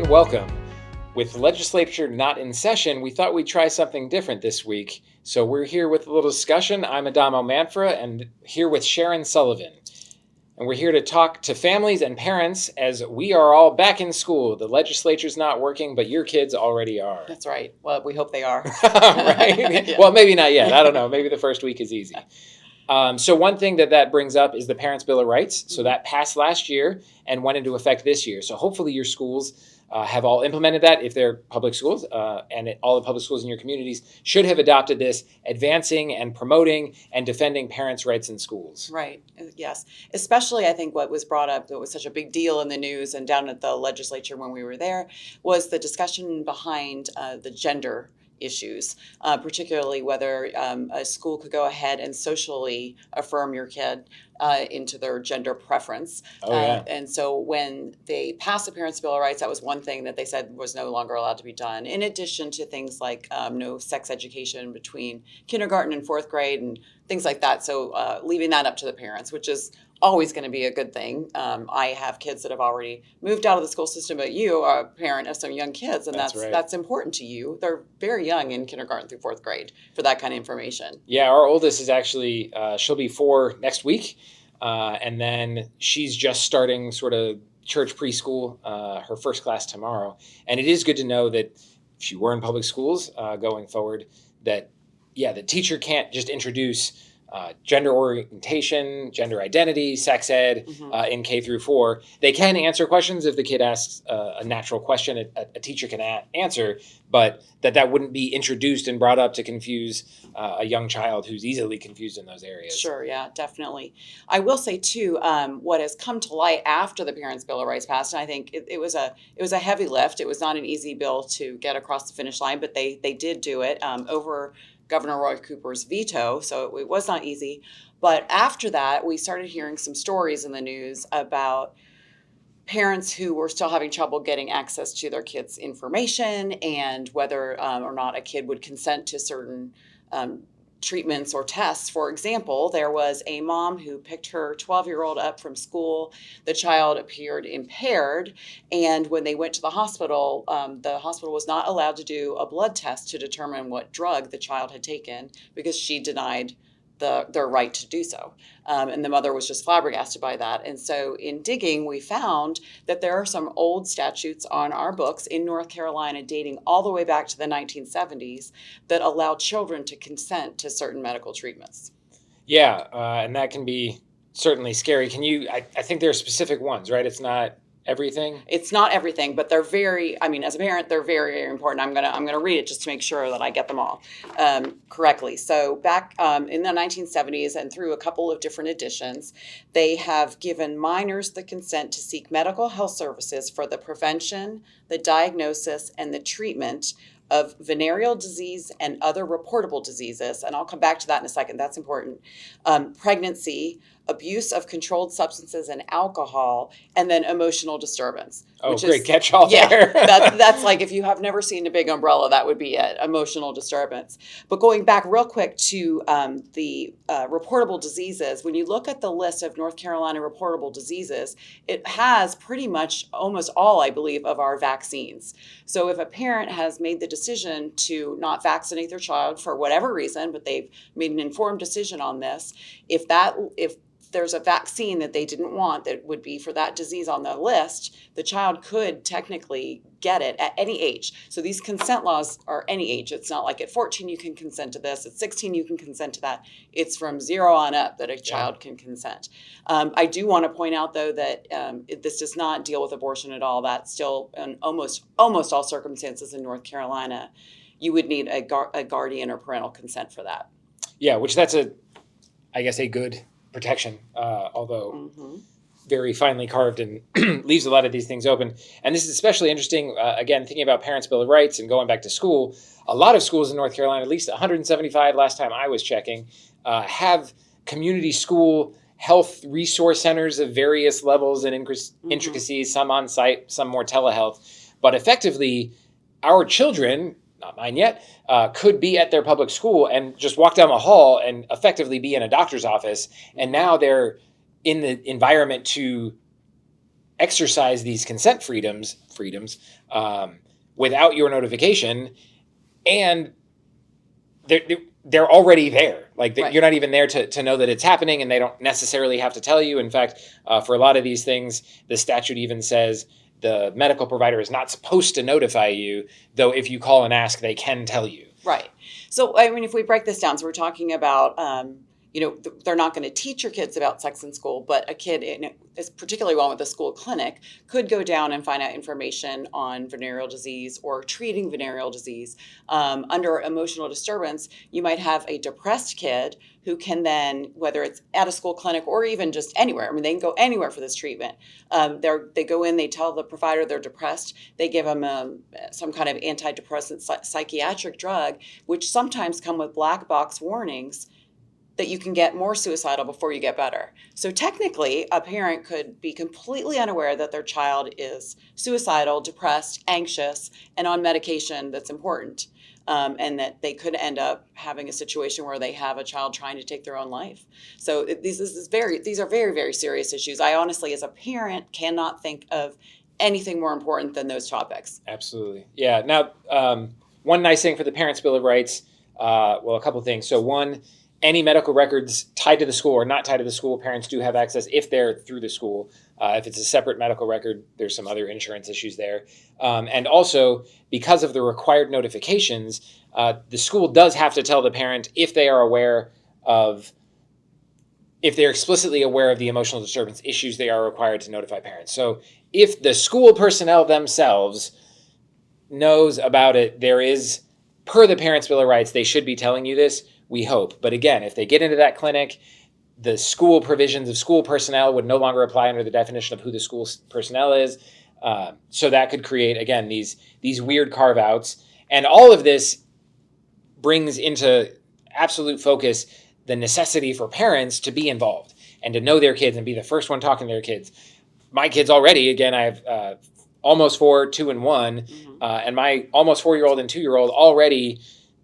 and welcome. With the legislature not in session, we thought we'd try something different this week. So we're here with a little discussion. I'm Adamo Manfra and here with Sharon Sullivan. And we're here to talk to families and parents as we are all back in school. The legislature's not working, but your kids already are. That's right. Well, we hope they are. Right? Yeah. Well, maybe not yet. I don't know. Maybe the first week is easy. So one thing that brings up is the Parents' Bill of Rights. So that passed last year and went into effect this year. So hopefully your schools have all implemented that if they're public schools, and all the public schools in your communities should have adopted this, advancing and promoting and defending parents' rights in schools. Right. Yes. Especially, I think what was brought up that was such a big deal in the news and down at the legislature when we were there was the discussion behind the gender issues, particularly whether a school could go ahead and socially affirm your kid into their gender preference. And so when they passed the Parents' Bill of Rights, that was one thing that they said was no longer allowed to be done, in addition to things like no sex education between kindergarten and fourth grade and things like that. So leaving that up to the parents, which is always going to be a good thing. I have kids that have already moved out of the school system, but you are a parent of some young kids, and that's important to you. They're very young in kindergarten through fourth grade for that kind of information. Yeah, our oldest is actually, she'll be 4 next week, and then she's just starting sort of church preschool, her first class tomorrow. And it is good to know that if you were in public schools going forward, that, yeah, the teacher can't just introduce gender orientation, gender identity, sex ed in K through 4. They can answer questions if the kid asks a natural question a teacher can answer, but that wouldn't be introduced and brought up to confuse a young child who's easily confused in those areas. Sure, yeah, definitely. I will say too, what has come to light after the Parents' Bill of Rights passed, and I think it was a heavy lift. It was not an easy bill to get across the finish line, but they did do it over Governor Roy Cooper's veto, so it was not easy. But after that, we started hearing some stories in the news about parents who were still having trouble getting access to their kids' information and whether or not a kid would consent to certain treatments or tests. For example, there was a mom who picked her 12-year-old up from school. The child appeared impaired, and when they went to the hospital was not allowed to do a blood test to determine what drug the child had taken because she denied their right to do so. And the mother was just flabbergasted by that. And so in digging, we found that there are some old statutes on our books in North Carolina dating all the way back to the 1970s that allow children to consent to certain medical treatments. Yeah, and that can be certainly scary. I think there are specific ones, right? It's not everything? It's not everything, but they're as a parent, they're very, very important. I'm gonna read it just to make sure that I get them all correctly. So back in the 1970s and through a couple of different editions, they have given minors the consent to seek medical health services for the prevention, the diagnosis, and the treatment of venereal disease and other reportable diseases, and I'll come back to that in a second, that's important, pregnancy, abuse of controlled substances and alcohol, and then emotional disturbance. Oh, great catch-all there. That's like, if you have never seen a big umbrella, that would be it, emotional disturbance. But going back real quick to the reportable diseases, when you look at the list of North Carolina reportable diseases, it has pretty much almost all, I believe, of our vaccines. So if a parent has made the decision to not vaccinate their child for whatever reason, but they've made an informed decision on this, if there's a vaccine that they didn't want that would be for that disease on the list, the child could technically get it at any age. So these consent laws are any age. It's not like at 14 you can consent to this, at 16 you can consent to that. It's from 0 on up that a child can consent. I do want to point out, though, that this does not deal with abortion at all. That's still in almost all circumstances in North Carolina. You would need a guardian or parental consent for that. Yeah, which that's a good protection, although very finely carved and leaves a lot of these things open. And this is especially interesting, again, thinking about Parents' Bill of Rights and going back to school. A lot of schools in North Carolina, at least 175 last time I was checking, have community school health resource centers of various levels and intricacies, some on site, some more telehealth. But effectively, our children, not mine yet, could be at their public school and just walk down the hall and effectively be in a doctor's office. And now they're in the environment to exercise these consent freedoms without your notification, and they're already there. Like Right. you're not even there to know that it's happening, and they don't necessarily have to tell you. In fact, for a lot of these things, the statute even says the medical provider is not supposed to notify you, though if you call and ask, they can tell you. Right. So, I mean, if we break this down, so we're talking about, they're not going to teach your kids about sex in school, but a kid, is particularly one with a school clinic, could go down and find out information on venereal disease or treating venereal disease. Under emotional disturbance, you might have a depressed kid who can then, whether it's at a school clinic or even just anywhere, I mean, they can go anywhere for this treatment. They go in, they tell the provider they're depressed, they give them some kind of antidepressant psychiatric drug, which sometimes come with black box warnings that you can get more suicidal before you get better. So technically, a parent could be completely unaware that their child is suicidal, depressed, anxious, and on medication that's important. And that they could end up having a situation where they have a child trying to take their own life. So these are very, very serious issues. I honestly, as a parent, cannot think of anything more important than those topics. Absolutely. Yeah. Now, one nice thing for the Parents' Bill of Rights, a couple things. So one, any medical records tied to the school or not tied to the school, parents do have access if they're through the school. If it's a separate medical record, there's some other insurance issues there. And also, because of the required notifications, the school does have to tell the parent if they're explicitly aware of the emotional disturbance issues, they are required to notify parents. So if the school personnel themselves knows about it, there is, per the Parents' Bill of Rights, they should be telling you this, we hope. But again, if they get into that clinic, the school provisions of school personnel would no longer apply under the definition of who the school personnel is. So that could create, again, these weird carve-outs. And all of this brings into absolute focus the necessity for parents to be involved and to know their kids and be the first one talking to their kids. My kids already, again, I have almost 4, 2, and 1, and my almost 4-year-old and 2-year-old already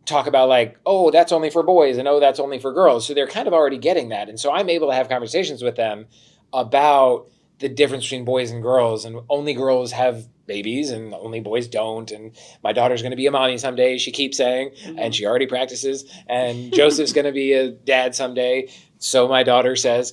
talk about like, oh, that's only for boys, and oh, that's only for girls. So they're kind of already getting that. And so I'm able to have conversations with them about the difference between boys and girls, and only girls have babies and only boys don't. And my daughter's going to be a mommy someday, she keeps saying, and she already practices. And Joseph's going to be a dad someday, so my daughter says.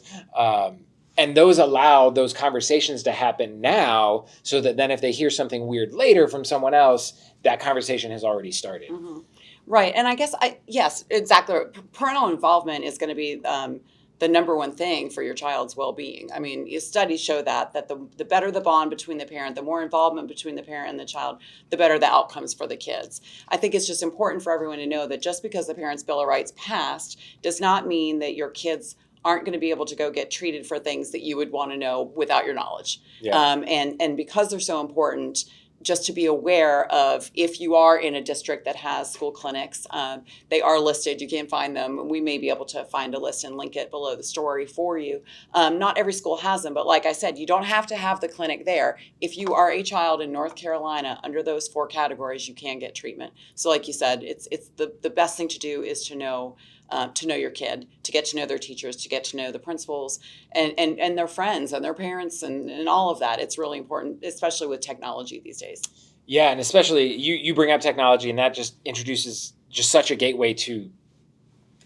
And those allow those conversations to happen now, so that then if they hear something weird later from someone else, that conversation has already started. Mm-hmm. Right. And I guess, yes, exactly. Parental involvement is going to be the number one thing for your child's well-being. I mean, studies show that the better the bond between the parent, the more involvement between the parent and the child, the better the outcomes for the kids. I think it's just important for everyone to know that just because the Parents' Bill of Rights passed does not mean that your kids aren't going to be able to go get treated for things that you would want to know without your knowledge. Yeah. And because they're so important, just to be aware of, if you are in a district that has school clinics, they are listed. You can find them. We may be able to find a list and link it below the story for you. Not every school has them, but like I said, you don't have to have the clinic there. If you are a child in North Carolina under those 4 categories, you can get treatment. So like you said, it's the best thing to do is to know your kid, to get to know their teachers, to get to know the principals and their friends and their parents and all of that. It's really important, especially with technology these days. Yeah, and especially you bring up technology, and that just introduces just such a gateway to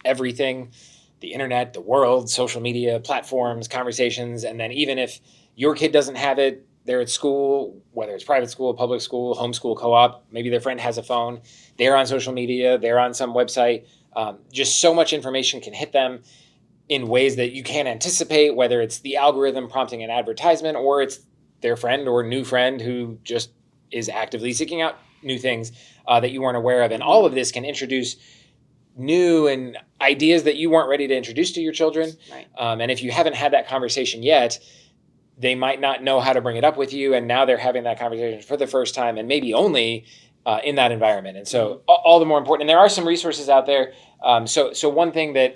everything, the internet, the world, social media, platforms, conversations. And then even if your kid doesn't have it, they're at school, whether it's private school, public school, homeschool, co-op, maybe their friend has a phone, they're on social media, they're on some website. Just so much information can hit them in ways that you can't anticipate, whether it's the algorithm prompting an advertisement or it's their friend or new friend who just is actively seeking out new things that you weren't aware of. And all of this can introduce new and ideas that you weren't ready to introduce to your children. Right. And if you haven't had that conversation yet, they might not know how to bring it up with you. And now they're having that conversation for the first time and maybe only in that environment. And so all the more important. And there are some resources out there. So one thing that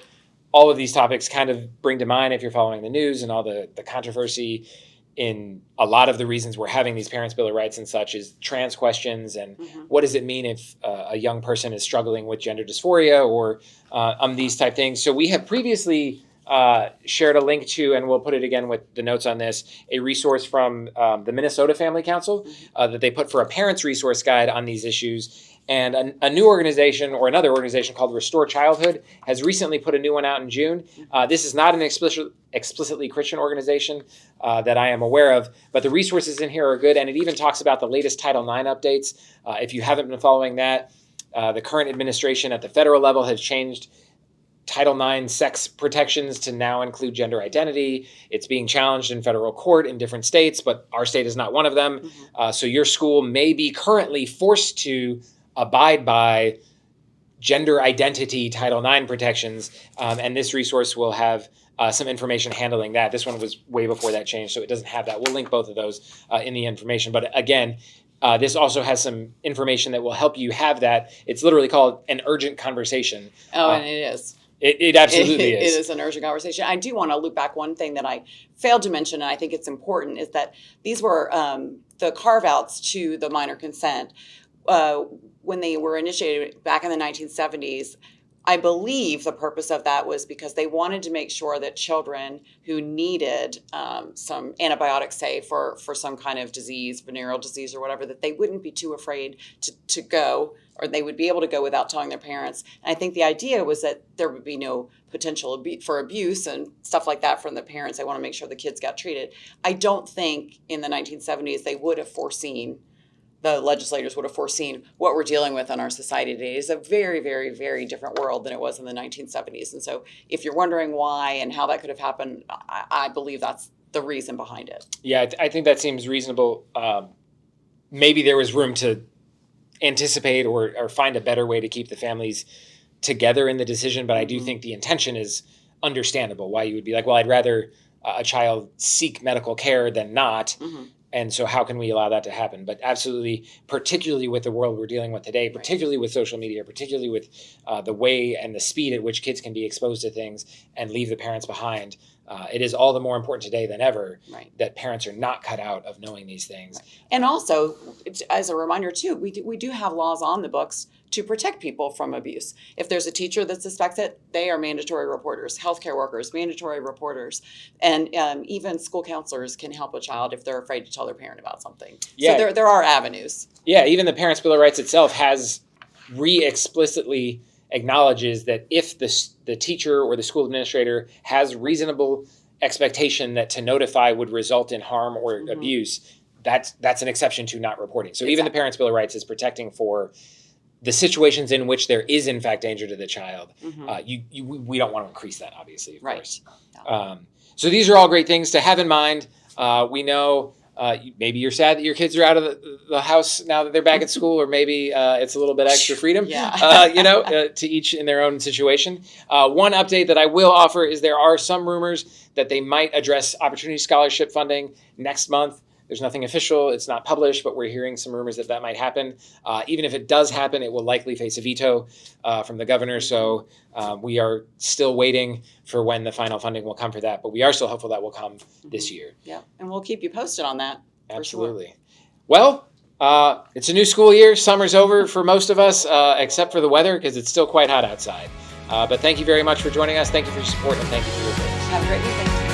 all of these topics kind of bring to mind, if you're following the news and all the controversy in a lot of the reasons we're having these Parents' Bill of Rights and such, is trans questions and what does it mean if a young person is struggling with gender dysphoria or these type things. So we have previously shared a link to, and we'll put it again with the notes on this, a resource from the Minnesota Family Council that they put for a parent's resource guide on these issues. And a new organization, or another organization called Restore Childhood, has recently put a new one out in June. This is not an explicitly Christian organization that I am aware of, but the resources in here are good, and it even talks about the latest Title IX updates. If you haven't been following that, the current administration at the federal level has changed Title IX sex protections to now include gender identity. It's being challenged in federal court in different states, but our state is not one of them. So your school may be currently forced to abide by gender identity Title IX protections, and this resource will have some information handling that. This one was way before that change, so it doesn't have that. We'll link both of those in the information. But again, this also has some information that will help you have that. It's literally called an urgent conversation. Oh, and it is. It absolutely is. It is an urgent conversation. I do want to loop back one thing that I failed to mention, and I think it's important, is that these were the carve-outs to the minor consent. When they were initiated back in the 1970s, I believe the purpose of that was because they wanted to make sure that children who needed some antibiotics, say for some kind of disease, venereal disease or whatever, that they wouldn't be too afraid to go, or they would be able to go without telling their parents. And I think the idea was that there would be no potential for abuse and stuff like that from the parents. They want to make sure the kids got treated. I don't think in the 1970s they would have foreseen, the legislators would have foreseen what we're dealing with in our society today. It's a very, very, very different world than it was in the 1970s. And so if you're wondering why and how that could have happened, I believe that's the reason behind it. Yeah, I think that seems reasonable. Maybe there was room to anticipate or find a better way to keep the families together in the decision, but I do think the intention is understandable, why you would be like, well, I'd rather a child seek medical care than not. And so how can we allow that to happen? But absolutely, particularly with the world we're dealing with today, particularly with social media, particularly with the way and the speed at which kids can be exposed to things and leave the parents behind, it is all the more important today than ever that parents are not cut out of knowing these things. And also, as a reminder too, we do have laws on the books to protect people from abuse. If there's a teacher that suspects it, they are mandatory reporters. Healthcare workers, mandatory reporters. And even school counselors can help a child if they're afraid to tell their parent about something. Yeah. So there are avenues. Yeah, even the Parents' Bill of Rights itself has explicitly acknowledges that if the teacher or the school administrator has reasonable expectation that to notify would result in harm or abuse, that's an exception to not reporting. So even the Parents' Bill of Rights is protecting for the situations in which there is in fact danger to the child. We don't want to increase that, obviously, of course. So these are all great things to have in mind. We know maybe you're sad that your kids are out of the house now that they're back at school, or maybe it's a little bit extra freedom, to each in their own situation. One update that I will offer is there are some rumors that they might address opportunity scholarship funding next month. There's nothing official. It's not published, but we're hearing some rumors that might happen. Even if it does happen, it will likely face a veto from the governor. So we are still waiting for when the final funding will come for that. But we are still hopeful that will come this year. Yeah, and we'll keep you posted on that. Absolutely. Well, it's a new school year. Summer's over for most of us, except for the weather, because it's still quite hot outside. But thank you very much for joining us. Thank you for your support, and thank you for your prayers. Have a great weekend.